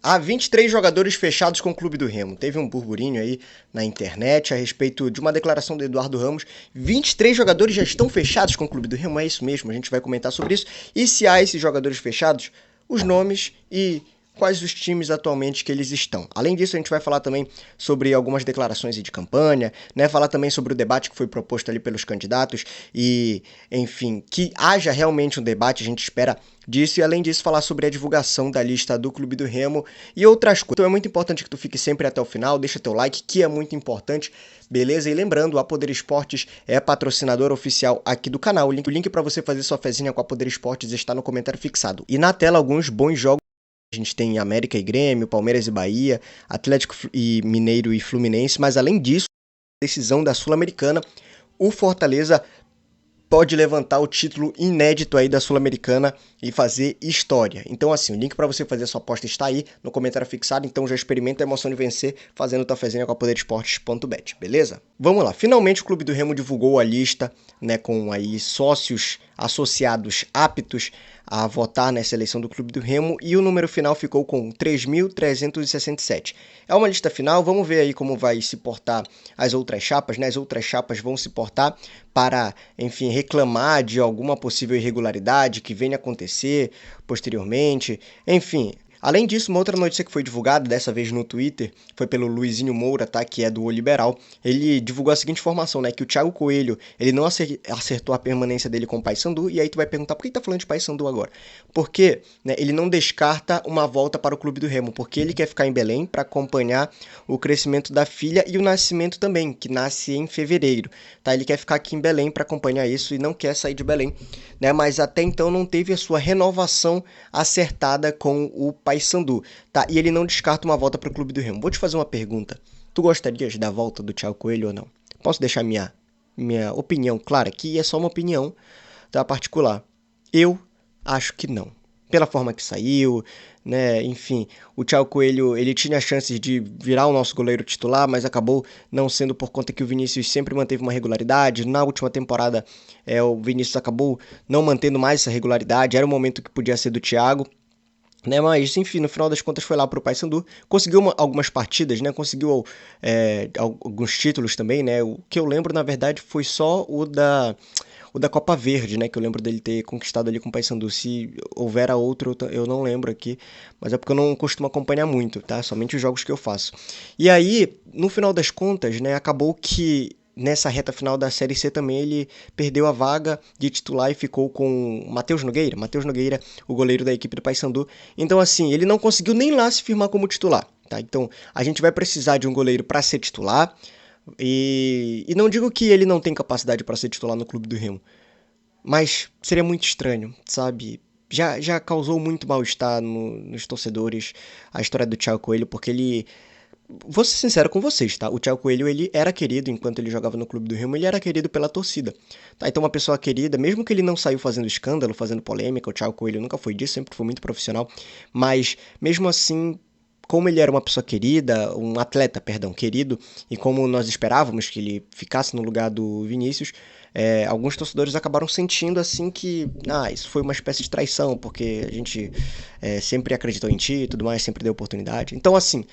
Há 23 jogadores fechados com o Clube do Remo. Teve um burburinho aí na internet a respeito de uma declaração do Eduardo Ramos. 23 jogadores já estão fechados com o Clube do Remo, é isso mesmo, a gente vai comentar sobre isso. E se há esses jogadores fechados, os nomes e quais os times atualmente que eles estão. Além disso, a gente vai falar também sobre algumas declarações de campanha, né? Falar também sobre o debate que foi proposto ali pelos candidatos e, enfim, que haja realmente um debate, a gente espera disso, e além disso falar sobre a divulgação da lista do Clube do Remo e outras coisas. Então é muito importante que tu fique sempre até o final, deixa teu like, que é muito importante, beleza? E lembrando, a Poder Esportes é patrocinador oficial aqui do canal. O link para você fazer sua fezinha com a Poder Esportes está no comentário fixado. E na tela alguns bons jogos. A gente tem América e Grêmio, Palmeiras e Bahia, Atlético e Mineiro e Fluminense, mas além disso, decisão da Sul-Americana, o Fortaleza pode levantar o título inédito aí da Sul-Americana e fazer história. Então assim, o link para você fazer a sua aposta está aí no comentário fixado, então já experimenta a emoção de vencer fazendo tua fezinha com a poderesportes.bet, beleza? Vamos lá, finalmente o Clube do Remo divulgou a lista, né, com aí sócios associados aptos a votar nessa eleição do Clube do Remo e o número final ficou com 3.367. É uma lista final, vamos ver aí como vai se portar as outras chapas, né? As outras chapas vão se portar para, enfim, reclamar de alguma possível irregularidade que venha a acontecer posteriormente, enfim. Além disso, uma outra notícia que foi divulgada, dessa vez no Twitter, foi pelo Luizinho Moura, tá? Que é do O Liberal. Ele divulgou a seguinte informação, né? Que o Thiago Coelho, ele não acertou a permanência dele com o Paysandu. E aí tu vai perguntar, por que tá falando de Paysandu agora? Porque, né, ele não descarta uma volta para o Clube do Remo, porque ele quer ficar em Belém para acompanhar o crescimento da filha e o nascimento também, que nasce em fevereiro, tá? Ele quer ficar aqui em Belém para acompanhar isso e não quer sair de Belém, né? Mas até então não teve a sua renovação acertada com o Paysandu, tá? E ele não descarta uma volta para o Clube do Remo. Vou te fazer uma pergunta. Tu gostarias da volta do Thiago Coelho ou não? Posso deixar minha opinião clara aqui? É só uma opinião, tá? Particular. Eu acho que não. Pela forma que saiu, né? Enfim, o Thiago Coelho, ele tinha chances de virar o nosso goleiro titular, mas acabou não sendo por conta que o Vinícius sempre manteve uma regularidade. Na última temporada, o Vinícius acabou não mantendo mais essa regularidade. Era o momento que podia ser do Thiago, né, mas enfim, no final das contas foi lá pro Paysandu, conseguiu algumas partidas, né, conseguiu alguns títulos também, né, o que eu lembro na verdade foi só o da Copa Verde, né, que eu lembro dele ter conquistado ali com o Paysandu. Se houver outro, eu não lembro aqui, mas é porque eu não costumo acompanhar muito, tá, somente os jogos que eu faço. E aí, no final das contas, né, acabou que nessa reta final da Série C também ele perdeu a vaga de titular e ficou com Matheus Nogueira, o goleiro da equipe do Paysandu. Então assim, ele não conseguiu nem lá se firmar como titular, tá? Então a gente vai precisar de um goleiro para ser titular e não digo que ele não tem capacidade para ser titular no Clube do Remo, mas seria muito estranho, sabe? Já causou muito mal-estar nos torcedores a história do Thiago Coelho, porque ele. Vou ser sincero com vocês, tá? O Thiago Coelho, ele era querido enquanto ele jogava no Clube do Remo, ele era querido pela torcida, tá? Então uma pessoa querida, mesmo que ele não saiu fazendo escândalo, fazendo polêmica, o Thiago Coelho nunca foi disso, sempre foi muito profissional, mas mesmo assim, como ele era uma pessoa querida, um atleta, perdão, querido, e como nós esperávamos que ele ficasse no lugar do Vinícius, alguns torcedores acabaram sentindo assim que, isso foi uma espécie de traição, porque a gente sempre acreditou em ti e tudo mais, sempre deu oportunidade. Então assim,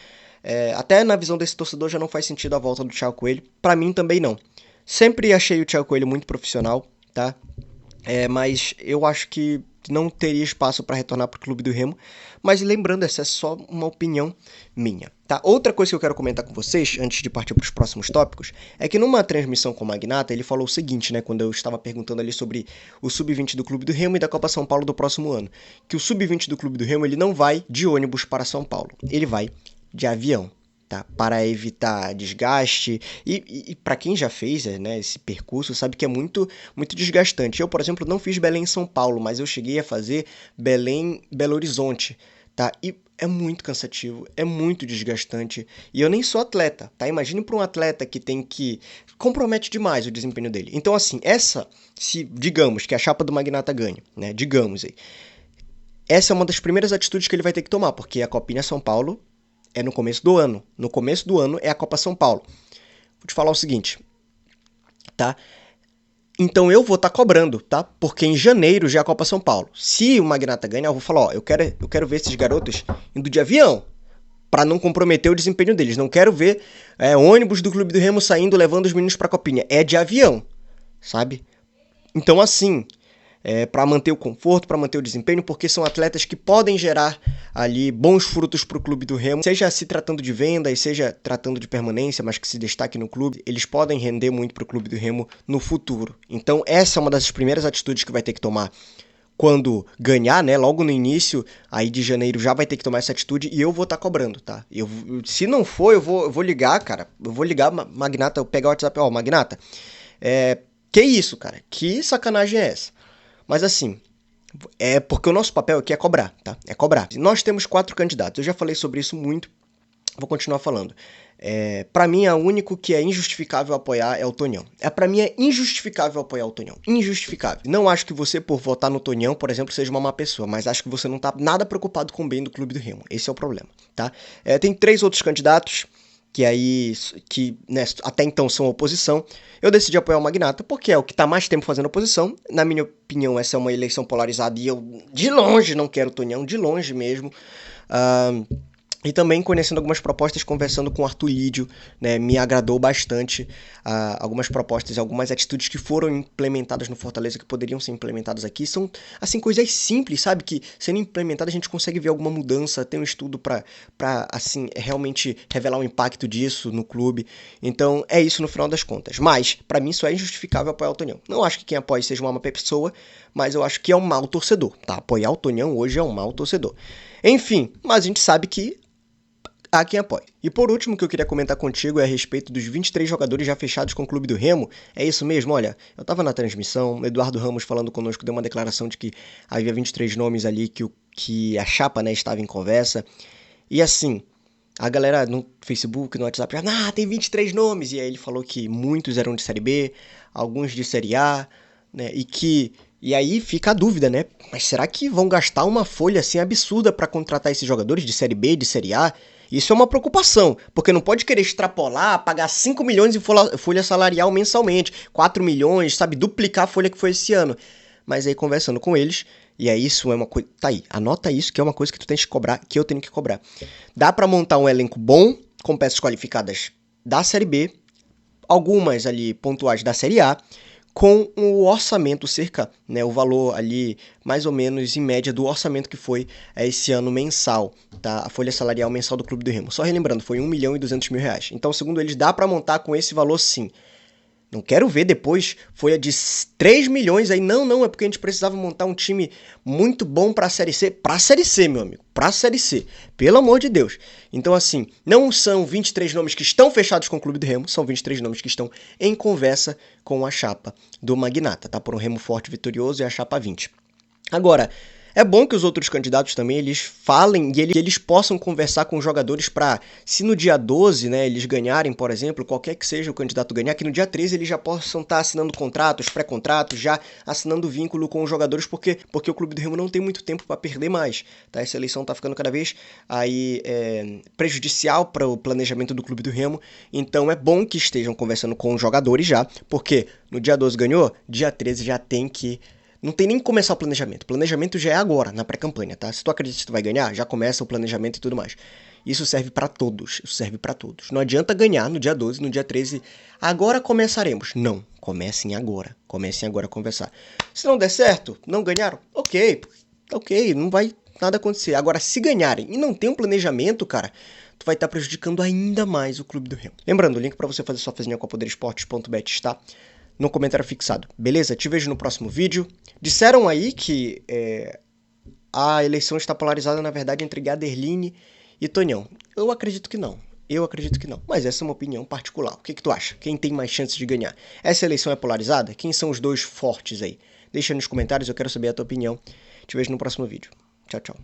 até na visão desse torcedor já não faz sentido a volta do Thiago Coelho. Pra mim também não. Sempre achei o Thiago Coelho muito profissional, tá? Mas eu acho que não teria espaço para retornar para o Clube do Remo. Mas lembrando, essa é só uma opinião minha, tá? Outra coisa que eu quero comentar com vocês, antes de partir para os próximos tópicos, é que numa transmissão com o Magnata, ele falou o seguinte, né? Quando eu estava perguntando ali sobre o Sub-20 do Clube do Remo e da Copa São Paulo do próximo ano. Que o Sub-20 do Clube do Remo, ele não vai de ônibus para São Paulo. Ele vai de avião, tá? Para evitar desgaste e para quem já fez, né, esse percurso sabe que é muito muito desgastante. Eu, por exemplo, não fiz Belém São Paulo, mas eu cheguei a fazer Belém Belo Horizonte, tá? E é muito cansativo, é muito desgastante. E eu nem sou atleta, tá? Imagine para um atleta que tem que compromete demais o desempenho dele. Então assim, se digamos que a chapa do Magnata ganha, né? Digamos aí. Essa é uma das primeiras atitudes que ele vai ter que tomar, porque a Copinha São Paulo é no começo do ano. No começo do ano é a Copa São Paulo. Vou te falar o seguinte, tá? Então eu vou estar cobrando, tá? Porque em janeiro já é a Copa São Paulo. Se o Magnata ganhar, eu vou falar, ó, eu quero ver esses garotos indo de avião, para não comprometer o desempenho deles. Não quero ver ônibus do Clube do Remo saindo, levando os meninos pra Copinha. É de avião, sabe? Então assim, para manter o conforto, para manter o desempenho, porque são atletas que podem gerar ali bons frutos para o Clube do Remo, seja se tratando de vendas, seja tratando de permanência, mas que se destaque no clube, eles podem render muito para o Clube do Remo no futuro. Então essa é uma das primeiras atitudes que vai ter que tomar quando ganhar, né? Logo no início aí de janeiro já vai ter que tomar essa atitude e eu vou estar cobrando, tá? Se não for, eu vou ligar, cara. Eu vou ligar, Magnata, eu pegar o WhatsApp, ó, Magnata, que isso, cara? Que sacanagem é essa? Mas assim, é porque o nosso papel aqui é cobrar, tá? É cobrar. Nós temos 4 candidatos. Eu já falei sobre isso muito, vou continuar falando. Pra mim, o único que é injustificável apoiar é o Tonhão. Pra mim é injustificável apoiar o Tonhão. Injustificável. Não acho que você, por votar no Tonhão, por exemplo, seja uma má pessoa, mas acho que você não tá nada preocupado com o bem do Clube do Remo. Esse é o problema, tá? Tem 3 outros candidatos que né, até então são oposição. Eu decidi apoiar o Magnata porque é o que está mais tempo fazendo oposição. Na minha opinião, essa é uma eleição polarizada e eu, de longe, não quero o Tonhão, de longe mesmo. E também conhecendo algumas propostas, conversando com o Arthur Lídio, né, me agradou bastante algumas propostas e algumas atitudes que foram implementadas no Fortaleza, que poderiam ser implementadas aqui. São, assim, coisas simples, sabe? Que sendo implementadas a gente consegue ver alguma mudança, tem um estudo para assim, realmente revelar o impacto disso no clube. Então, é isso no final das contas. Mas, para mim, isso é injustificável apoiar o Tonhão. Não acho que quem apoie seja uma má pessoa, mas eu acho que é um mau torcedor, tá? Apoiar o Tonhão hoje é um mau torcedor. Enfim, mas a gente sabe que há quem apoie. E por último, o que eu queria comentar contigo é a respeito dos 23 jogadores já fechados com o Clube do Remo. É isso mesmo, olha, eu tava na transmissão, o Eduardo Ramos falando conosco deu uma declaração de que havia 23 nomes ali que a chapa, né, estava em conversa. E assim, a galera no Facebook, no WhatsApp, tem 23 nomes. E aí ele falou que muitos eram de Série B, alguns de Série A, né, E aí fica a dúvida, né? Mas será que vão gastar uma folha assim absurda para contratar esses jogadores de Série B, de Série A? Isso é uma preocupação, porque não pode querer extrapolar, pagar 5 milhões em folha salarial mensalmente, 4 milhões, sabe? Duplicar a folha que foi esse ano. Mas aí conversando com eles, e aí isso é uma coisa... Tá aí, anota isso que é uma coisa que tu tens que cobrar, que eu tenho que cobrar. Dá para montar um elenco bom, com peças qualificadas da Série B, algumas ali pontuais da Série A, com o orçamento cerca, né, o valor ali mais ou menos em média do orçamento que foi esse ano mensal, tá? A folha salarial mensal do Clube do Remo. Só relembrando, foi 1.200.000 reais. Então, segundo eles, dá para montar com esse valor sim. Não quero ver depois folha de 3 milhões aí. Não, é porque a gente precisava montar um time muito bom pra Série C. Pra Série C, meu amigo. Pra Série C. Pelo amor de Deus. Então, assim, não são 23 nomes que estão fechados com o Clube do Remo, são 23 nomes que estão em conversa com a chapa do Magnata, tá? Por um Remo forte vitorioso e a chapa 20. Agora, é bom que os outros candidatos também eles falem e eles possam conversar com os jogadores para, se no dia 12, né, eles ganharem, por exemplo, qualquer que seja o candidato ganhar, que no dia 13 eles já possam estar assinando contratos, pré-contratos, já assinando vínculo com os jogadores, porque o Clube do Remo não tem muito tempo para perder mais, tá? Essa eleição está ficando cada vez aí prejudicial para o planejamento do Clube do Remo, então é bom que estejam conversando com os jogadores já, porque no dia 12 ganhou, dia 13 já tem que... Não tem nem que começar o planejamento. O planejamento já é agora, na pré-campanha, tá? Se tu acredita que tu vai ganhar, já começa o planejamento e tudo mais. Isso serve pra todos. Isso serve pra todos. Não adianta ganhar no dia 12, no dia 13. Agora começaremos. Não. Comecem agora. Comecem agora a conversar. Se não der certo, não ganharam? Ok. Não vai nada acontecer. Agora, se ganharem e não tem um planejamento, cara, tu vai estar prejudicando ainda mais o Clube do Remo. Lembrando, o link pra você fazer sua fezinha com a poderesportes.bet está no comentário fixado. Beleza? Te vejo no próximo vídeo. Disseram aí que a eleição está polarizada, na verdade, entre Gaderline e Tonhão. Eu acredito que não. Mas essa é uma opinião particular. O que tu acha? Quem tem mais chances de ganhar? Essa eleição é polarizada? Quem são os dois fortes aí? Deixa nos comentários, eu quero saber a tua opinião. Te vejo no próximo vídeo. Tchau, tchau.